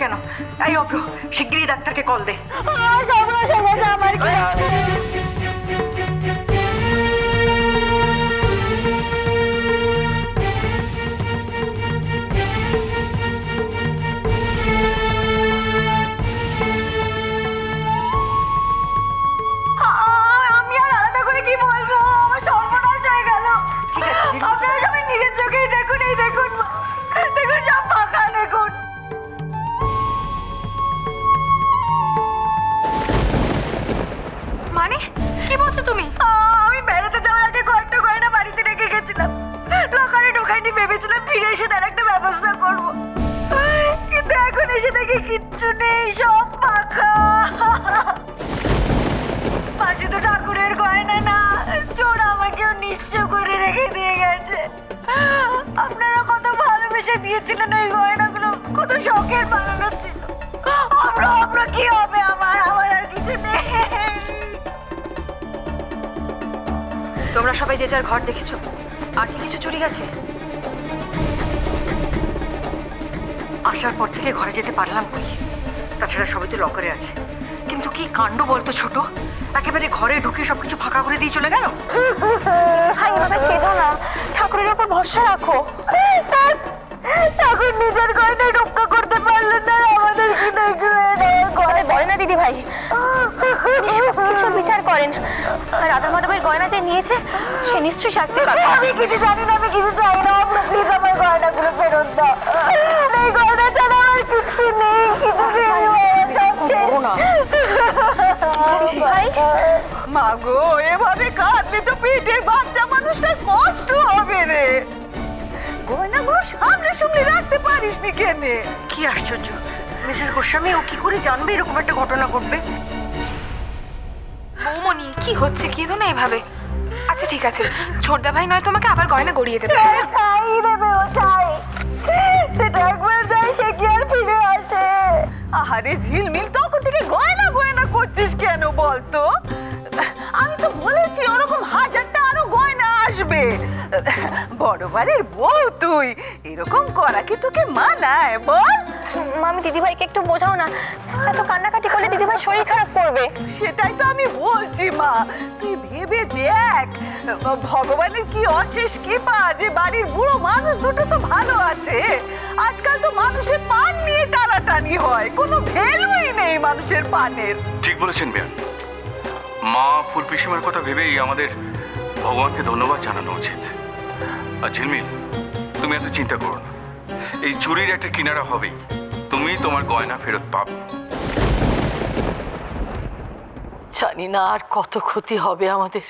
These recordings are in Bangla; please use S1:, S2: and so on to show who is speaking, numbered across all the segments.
S1: কেন? এই অভ্র, শিগগিরই ডাক্তারকে কল দে।
S2: আমার কি আমি আর আলাদা করে কি বলবো? আমার সর্বনাশ হয়ে গেল। আপনারা সবাই নিজের চোখেই দেখুন, এই দেখুন, দেখুন সব ফাঁকা, দেখুন।
S3: মানে কি বলছো তুমি?
S2: আমি বেড়াতে যাওয়ার আগে কয়েকটা গয়না বাড়িতে রেখে গেছিলাম। লকারে ঢোকাইনি, ভেবেছিলাম ফিরে এসে তার একটা ব্যবস্থা করব, কিন্তু এখন এসে দেখি কিচ্ছু নেই, সব ফাঁকা। পাশে তো ঠাকুরের গয়না না, চোর আমাকেও নিঃস্ব করে রেখে দিয়ে গেছে। আপনারা কত ভালোবেসে দিয়েছিলেন ওই গয়নাগুলো, কত শখের বানানো ছিল। আমরা কি হবে? আমার আর কিছু নেই।
S3: তোমরা সবাই যে যার ঘর দেখেছো, আর কি কিছু চুরি গেছে?
S1: আসার পর থেকে ঘরে যেতে পারলাম কই? তাছাড়া সবাই তো লকারে আছে। কিন্তু কি কাণ্ড বলতো ছোট, একেবারে ঘরে ঢুকে সবকিছু ফাঁকা করে দিয়ে চলে গেল।
S3: ভাই এভাবে কেঁদো না, ঠাকুরের উপর ভরসা রাখো।
S2: ঠাকুর নিজের গয়না রক্ষা করতে পারলেন না, আমাদের কিনে
S3: ঘরে বলে না দিদি ভাই, কিছু বিচার করেন। রাধা মাধবের গয়না যে নিয়েছে সে নিশ্চয়ই শাস্তি পাবে।
S2: আমি কিছু জানি না, আমি কিছু চাই না। আপনার প্লিজ আমার গয়নাগুলো ফেরত দাও। এই গয়না ছাড়া আমার কিচ্ছু নেই,
S3: ভাই
S4: মা গো, এভাবে কাঁদলে তো পেটের বাচ্চা মানুষটার কষ্ট হবে রে। গয়নাগুলো সামনে সামনে রাখতে পারিসনি কেনে?
S1: কি আশ্চর্য, মিসেস গোস্বামী ও কি করে জানবে এরকম একটা ঘটনা ঘটবে?
S3: বৌমনি কি হচ্ছে? কেঁদো না এভাবে। আচ্ছা ঠিক আছে, ছোটদা ভাই নয় তোমাকে আবার গয়না গড়িয়ে দেবে।
S2: চাই দেবে, ও চাই। সেটা একবার যাই, সে কি আর ফিরে আসে?
S4: আহারে ঝিলমিল, তখন থেকে গয়না গয়না করছিস কেন বলতো? আমি তো বলেছি ওরকম হাজারটা আরো গয়না আসবে। বড় বাড়ির বউ তুই, এরকম করা কি তোকে মানায় বল?
S3: মামি দিদিভাইকে একটু বোঝাও না, এত কান্নাকাটি করলে দিদিভাই শরীর খারাপ করবে।
S4: সেটাই তো আমি বলছি মা, তুই ভেবে দেখ, ভগবানের কি অশেষ কৃপা যে বাড়ির বুড়ো মানুষ দুটো তো ভালো আছে। আজকাল তো মানুষের পান নিয়ে টানাটানি হয়, কোনো ভ্যালুই নেই মানুষের পানের।
S5: ঠিক বলেছেন বেয়ান। মা ফুল পিসিমার কথা ভেবেই আমাদের ভগবানকে ধন্যবাদ জানানো উচিত। আর ঝিলমিল, তুমি এত চিন্তা করো না, এই চুরির একটা কিনারা হবেই, তুমি তোমার গয়না ফেরত পাবে।
S4: জানি না আর কত ক্ষতি হবে আমাদের।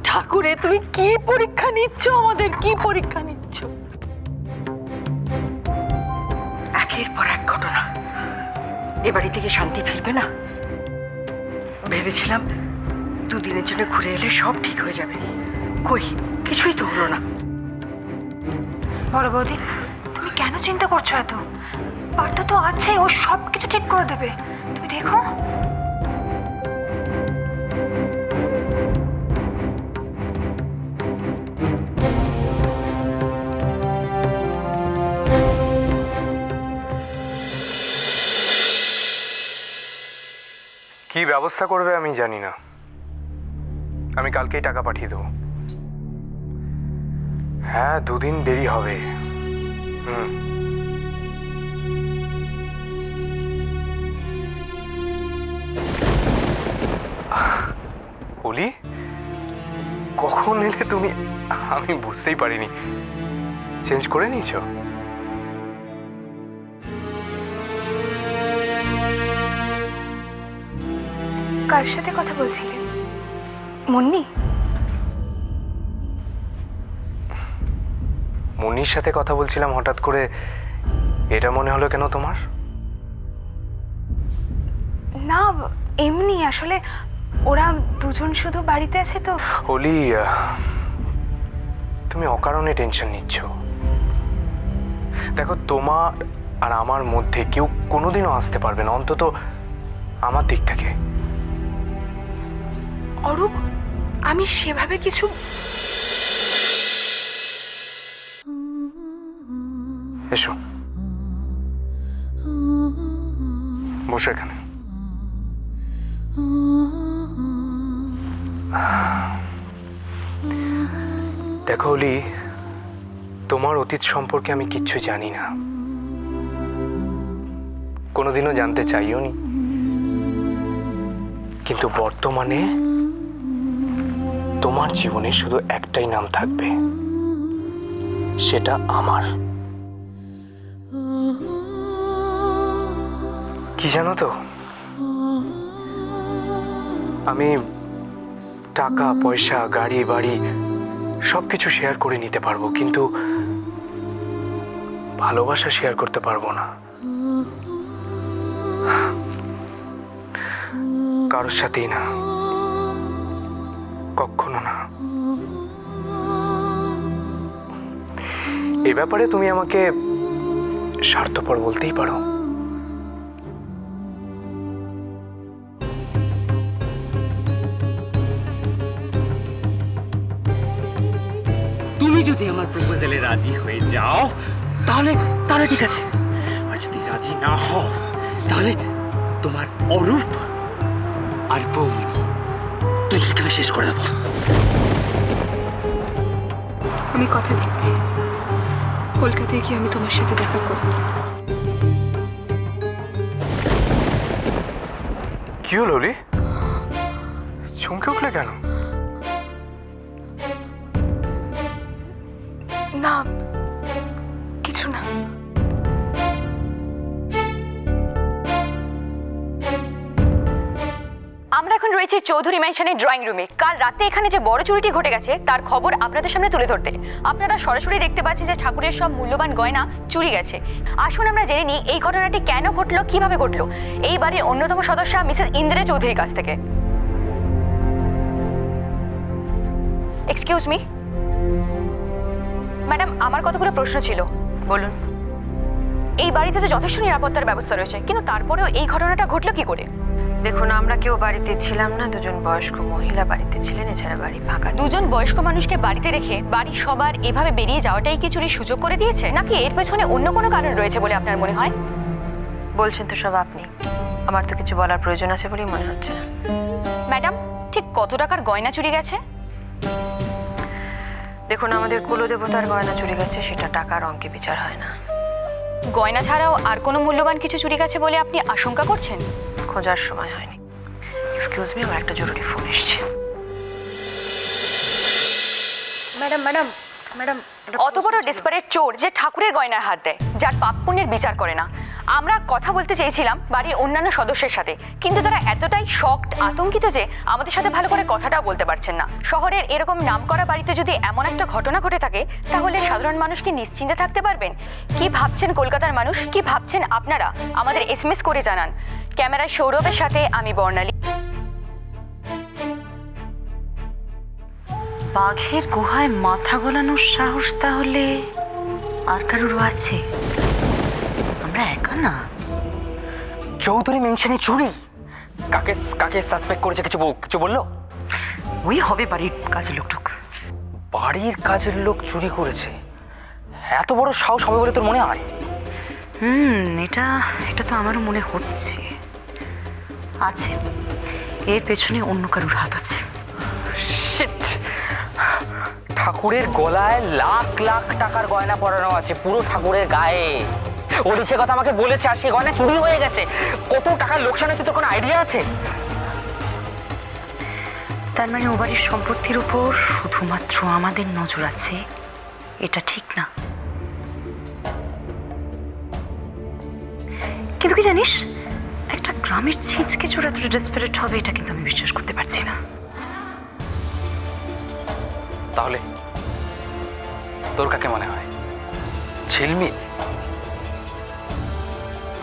S4: ঠাকুরে তুমি কি পরীক্ষা নিচ্ছ, আমাদের কি পরীক্ষা নিচ্ছ?
S1: একের পর এক ঘটনা, এ বাড়ি থেকে শান্তি ফিরবে না। ভেবেছিলাম দুদিনের জন্য ঘুরে এলে সব ঠিক হয়ে যাবে, কই কিছুই তো হলো না।
S3: বড় বৌদি, তুমি কেন চিন্তা করছো এত? পার্থ তো আছে, ও সব কিছু ঠিক করে দেবে, তুমি দেখো।
S6: কি ব্যবস্থা করবে আমি জানি না, আমি কালকেই টাকা পাঠিয়ে দেবো। হ্যাঁ, 2 দিন দেরি হবে। বলি, কখন এলে তুমি? আমি বুঝতেই পারিনি। চেঞ্জ করে নিয়েছো?
S3: কার সাথে কথা বলছিলে? মুন্নি?
S6: মুন্নির সাথে কথা বলছিলাম, হঠাৎ করে এটা মনে হলো কেন তোমার?
S3: না এমনি, আসলে ওরা দুজন শুধু বাড়িতে আছে তো।
S6: অলি, তুমি অকারণে টেনশন নিচ্ছ। দেখো, তোমার আর আমার মধ্যে কেউ কোনোদিনও আসতে পারবে না, অন্তত আমার দিক থেকে।
S3: অরূপ, আমি সেভাবে কিছু।
S6: এসো। বসো এখানে। দেখো অলি, তোমার অতীত সম্পর্কে আমি কিচ্ছু জানি না, কোনোদিনও জানতে চাইও নি, কিন্তু বর্তমানে তোমার জীবনে শুধু একটাই নাম থাকবে, সেটা আমার। কি জানো তো, আমি টাকা পয়সা গাড়ি বাড়ি সবকিছু শেয়ার করে নিতে পারবো, কিন্তু ভালোবাসা শেয়ার করতে পারবো না। কারোর সাথেই না, কখনো না। এ ব্যাপারে তুমি আমাকে স্বার্থপর বলতেই পারো।
S7: তুমি যদি আমার প্রপোজালে রাজি হয়ে যাও তাহলে তাহলে ঠিক আছে, আর যদি রাজি না হও তাহলে তোমার অরূপ আর বৌমনি দুজনকে আমি শেষ করে দেবো।
S3: আমি কথা দিচ্ছি, কলকাতায় গিয়ে আমি তোমার সাথে দেখা করব।
S6: কি হলো অলি, চমকে উঠলে কেন?
S3: না, কিছু না।
S2: আমরা এখন রয়েছি চৌধুরী ম্যানশনের ড্রয়িং রুমে। কাল রাতে এখানে যে বড় চুরিটি ঘটে গেছে তার খবর আপনাদের সামনে তুলে ধরতে। আপনারা সরাসরি দেখতে পাচ্ছেন যে ঠাকুরের সব মূল্যবান গয়না চুরি গেছে। আসুন আমরা জেনে নিই এই ঘটনাটি কেন ঘটলো, কিভাবে ঘটলো, এই বাড়ির অন্যতম সদস্য মিসেস ইন্দিরা চৌধুরীর কাছ থেকে। এক্সকিউজ মি ম্যাডাম, আমার কতগুলো প্রশ্ন ছিল। বলুন। এই বাড়িতে তো যথেষ্ট নিরাপত্তার ব্যবস্থা রয়েছে, কিন্তু তারপরেও এই ঘটনাটা ঘটলো কি করে?
S8: দেখুন, আমরা কেউ বাড়িতে ছিলাম না, দুজন বয়স্ক মহিলা বাড়িতে ছিলেন, এছাড়া বাড়ি ফাঁকা।
S2: দুজন বয়স্ক মানুষকে বাড়িতে রেখে বাড়ি সবার এভাবে বেরিয়ে যাওয়াটাই কি চুরির সুযোগ করে দিয়েছে, নাকি এর পেছনে অন্য কোনো কারণ রয়েছে বলে আপনার মনে হয়?
S8: বলছেন তো সব আপনি, আমার তো কিছু বলার প্রয়োজন আছে বলেই মনে হচ্ছে না।
S2: ম্যাডাম, ঠিক কত টাকার গয়না চুরি গেছে?
S8: দেখুন, আমাদের কুলদেবতার গয়না চুরি গেছে, সেটা টাকার অঙ্কে বিচার হয় না।
S2: গয়না ছাড়াও আর কোনো মূল্যবান কিছু চুরি গেছে বলে আপনি আশঙ্কা করছেন?
S8: খোঁজার সময় হয়নি। এক্সকিউজ মি, আমার একটা জরুরি ফোন এসছে।
S3: ম্যাডাম ম্যাডাম ম্যাডাম,
S2: অত বড় ডেসপারেট চোর যে ঠাকুরের গয়নায় হাত দেয়, যার পাপ পুণ্যের বিচার করে না। আমরা কথা বলতে চেয়েছিলাম বাড়ির অন্যান্য সদস্যের সাথে, কিন্তু তারা এতটাই শকড, আতঙ্কিত যে আমাদের সাথে ভালো করে কথাটাও বলতে পারছেন না। শহরের এরকম নামকরা বাড়িতে যদি এমন একটা ঘটনা ঘটে থাকে, তাহলে সাধারণ মানুষ কি নিশ্চিন্তে থাকতে পারবেন? কি ভাবছেন কলকাতার মানুষ, কি ভাবছেন আপনারা? আমাদের SMS করে জানান। ক্যামেরায় সৌরভের সাথে আমি বর্ণালী।
S8: বাঘের গুহায় মাথা গলানোর সাহস তাহলে আর কারোর আছে? আমরা একা না।
S7: চৌধুরী মেনশনে চুরি, কাকে কাকে সাসপেক্ট করেছে কিছু বললো?
S1: ওই হবে বাড়ির কাজের লোকটুক।
S7: বাড়ির কাজের লোক চুরি করেছে? এত বড় সাহস হবে বলে তোর মনে হয়?
S8: এটা তো আমারও মনে হচ্ছে আছে, এর পেছনে অন্য কারোর হাত আছে।
S7: শিট! ঠাকুরের গলায় লাখ লাখ টাকার গয়না পরানো আছে, পুরো ঠাকুরের গায়ে। ওলি সে কথা আমাকে বলেছে, আর সে গয়না চুরি হয়ে গেছে। কত টাকার লোকসান হয়েছে তোর কোনো আইডিয়া আছে?
S8: তার মানে ও বাড়ির সম্পত্তির উপর শুধুমাত্র আমাদের নজর আছে, এটা ঠিক না। কিন্তু কি জানিস, একটা গ্রামের ছিচকে চোর এতটা ডেসপারেট হবে, এটা কিন্তু আমি বিশ্বাস করতে পারছি না।
S7: তাহলে তোর কাকে মনে হয়? ঝিলমিল?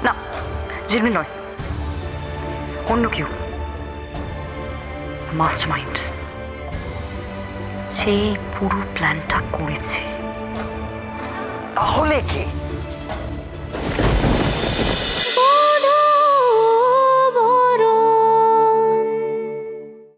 S1: না, ঝিলমিল নয়, অন্য কেউ। মাস্টার মাইন্ড
S8: সেই পুরো প্ল্যানটা করেছে।
S7: তাহলে কে?